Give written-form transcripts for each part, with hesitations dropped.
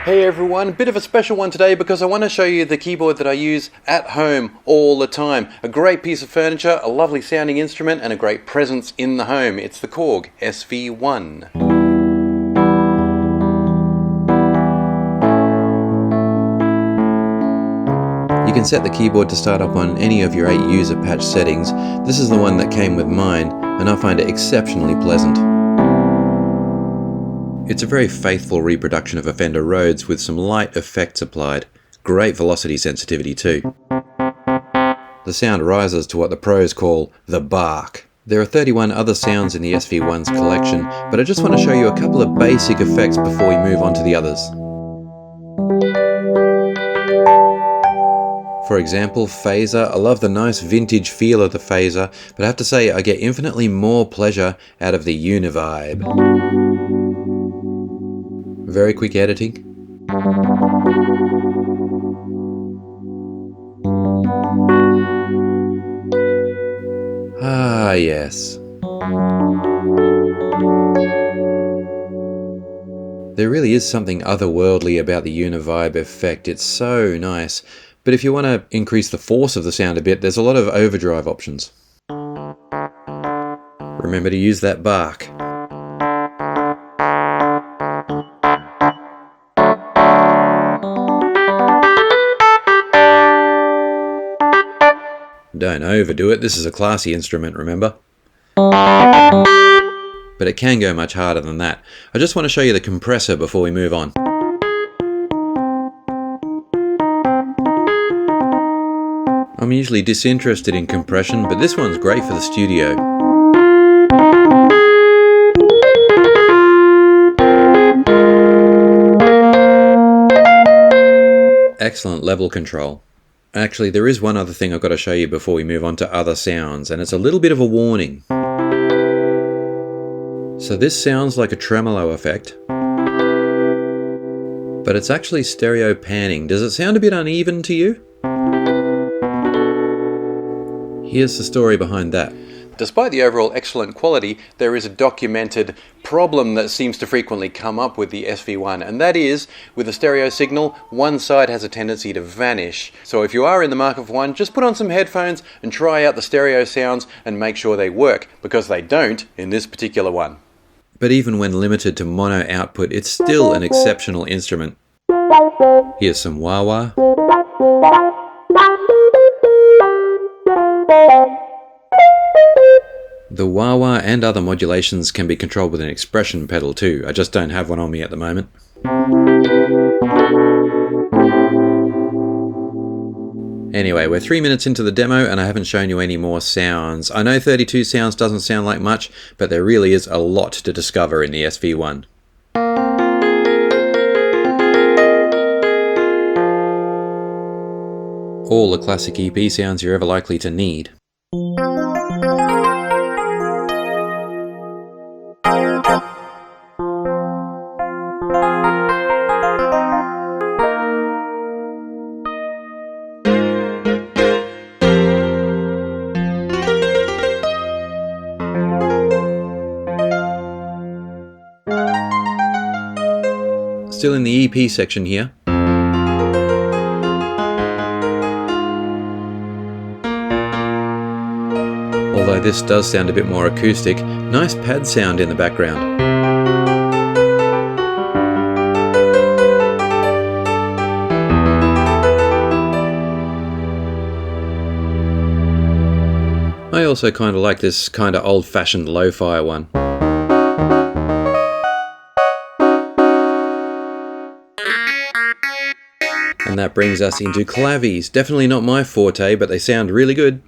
Hey everyone, a bit of a special one today because I want to show you the keyboard that I use at home all the time. A great piece of furniture, a lovely sounding instrument, and a great presence in the home. It's the Korg SV1. You can set the keyboard to start up on any of your 8 user patch settings. This is the one that came with mine, and I find it exceptionally pleasant. It's a very faithful reproduction of a Fender Rhodes with some light effects applied. Great velocity sensitivity too. The sound rises to what the pros call the bark. There are 31 other sounds in the SV1's collection, but I just want to show you a couple of basic effects before we move on to the others. For example, phaser. I love the nice vintage feel of the phaser, but I have to say I get infinitely more pleasure out of the univibe. Very quick editing. Ah, yes. There really is something otherworldly about the univibe effect. It's so nice. But if you want to increase the force of the sound a bit, there's a lot of overdrive options. Remember to use that bark. Don't overdo it, this is a classy instrument, remember? But it can go much harder than that. I just want to show you the compressor before we move on. I'm usually disinterested in compression, but this one's great for the studio. Excellent level control. Actually, there is one other thing I've got to show you before we move on to other sounds, and it's a little bit of a warning. So this sounds like a tremolo effect, but it's actually stereo panning. Does it sound a bit uneven to you? Here's the story behind that. Despite the overall excellent quality, there is a documented problem that seems to frequently come up with the SV1, and that is, with a stereo signal, one side has a tendency to vanish. So if you are in the market for one, just put on some headphones and try out the stereo sounds and make sure they work, because they don't in this particular one. But even when limited to mono output, it's still an exceptional instrument. Here's some wah-wah. The wah-wah and other modulations can be controlled with an expression pedal too. I just don't have one on me at the moment. Anyway, we're 3 minutes into the demo and I haven't shown you any more sounds. I know 32 sounds doesn't sound like much, but there really is a lot to discover in the SV1. All the classic EP sounds you're ever likely to need. Still in the EP section here. Although this does sound a bit more acoustic, nice pad sound in the background. I also kind of like this kind of old-fashioned lo-fi one. And that brings us into clavies. Definitely not my forte, but they sound really good.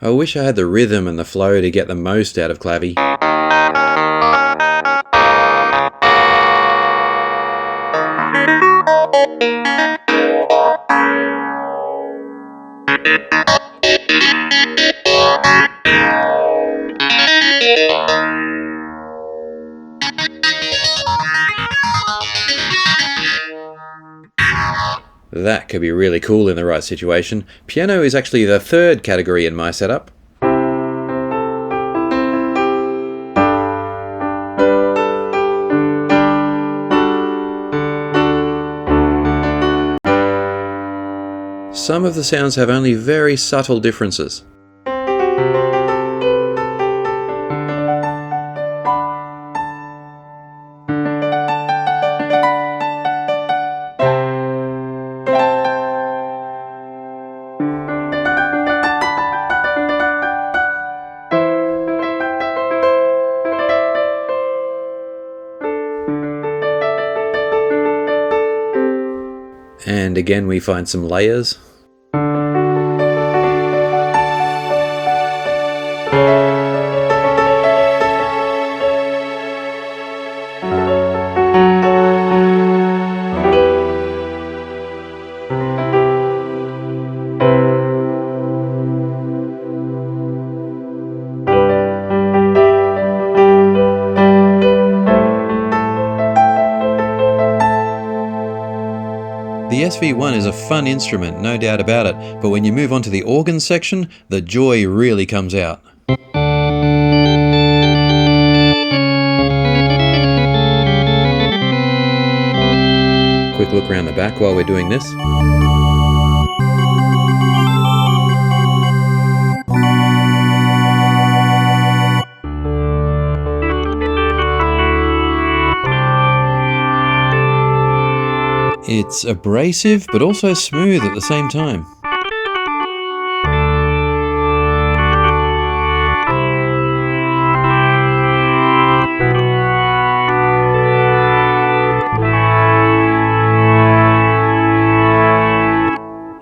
I wish I had the rhythm and the flow to get the most out of clavie. That could be really cool in the right situation. Piano is actually the third category in my setup. some of the sounds have only very subtle differences. And again we find some layers. The SV1 is a fun instrument, no doubt about it, but when you move on to the organ section, the joy really comes out. Quick look around the back while we're doing this. It's abrasive, but also smooth at the same time.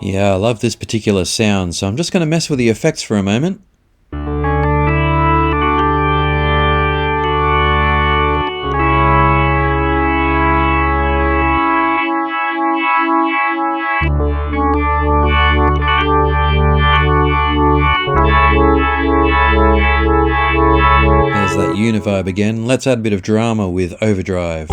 Yeah, I love this particular sound, so I'm just going to mess with the effects for a moment. There's that univibe again. Let's add a bit of drama with overdrive.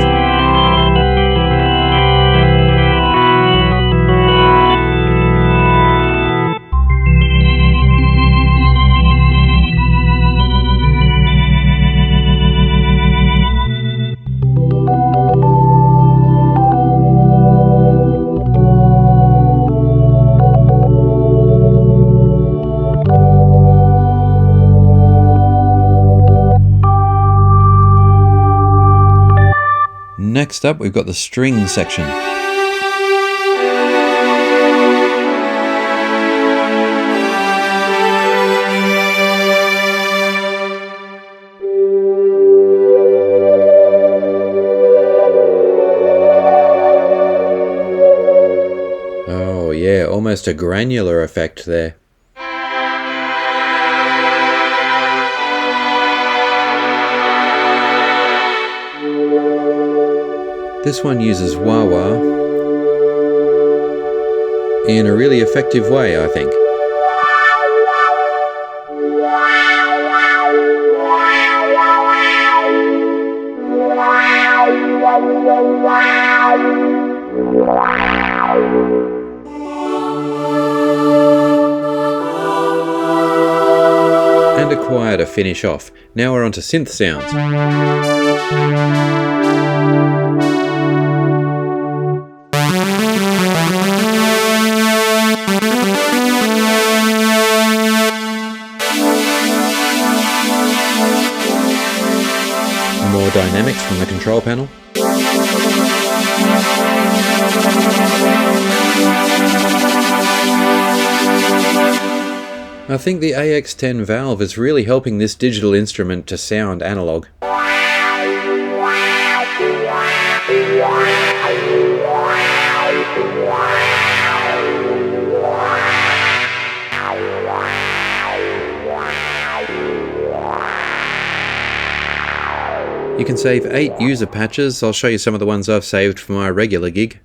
Next up, we've got the string section. Oh yeah, almost a granular effect there. This one uses wah-wah in a really effective way, I think. And a choir to finish off. Now we're on to synth sounds. More dynamics from the control panel. I think the AX10 valve is really helping this digital instrument to sound analog. You can save 8 user patches. I'll show you some of the ones I've saved for my regular gig.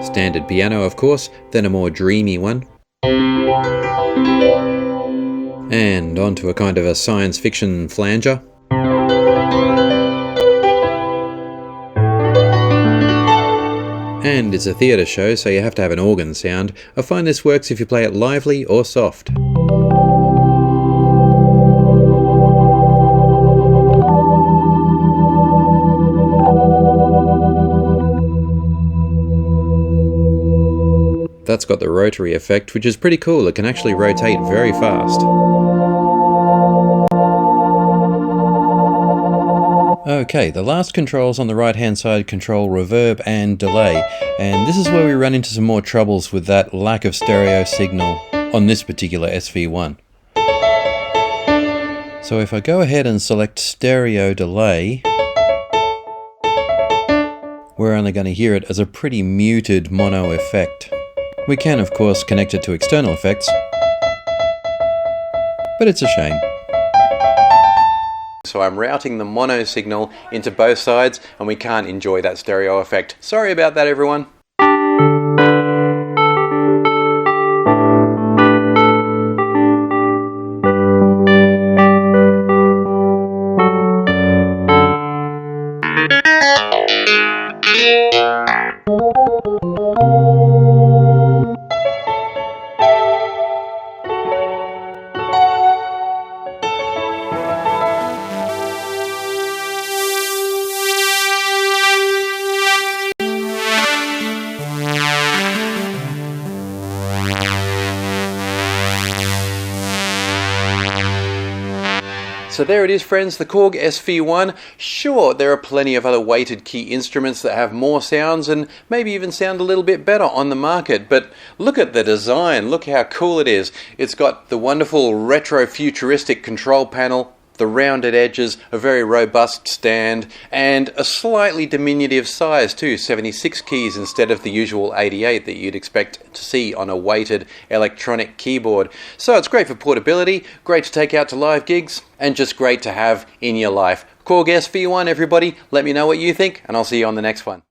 Standard piano, of course, then a more dreamy one. And onto a kind of a science fiction flanger. And it's a theatre show, so you have to have an organ sound. I find this works if you play it lively or soft. that's got the rotary effect, which is pretty cool. It can actually rotate very fast. Okay, the last controls on the right hand side control reverb and delay, and this is where we run into some more troubles with that lack of stereo signal on this particular SV1. So if I go ahead and select stereo delay, we're only going to hear it as a pretty muted mono effect. We can of course connect it to external effects, but it's a shame. So I'm routing the mono signal into both sides and we can't enjoy that stereo effect. Sorry about that, everyone. So there it is, friends, the Korg SV1. Sure, there are plenty of other weighted key instruments that have more sounds and maybe even sound a little bit better on the market, but look at the design, look how cool it is. It's got the wonderful retro-futuristic control panel, the rounded edges, a very robust stand, and a slightly diminutive size too, 76 keys instead of the usual 88 that you'd expect to see on a weighted electronic keyboard. So it's great for portability, great to take out to live gigs, and just great to have in your life. Korg SV1, everybody, let me know what you think, and I'll see you on the next one.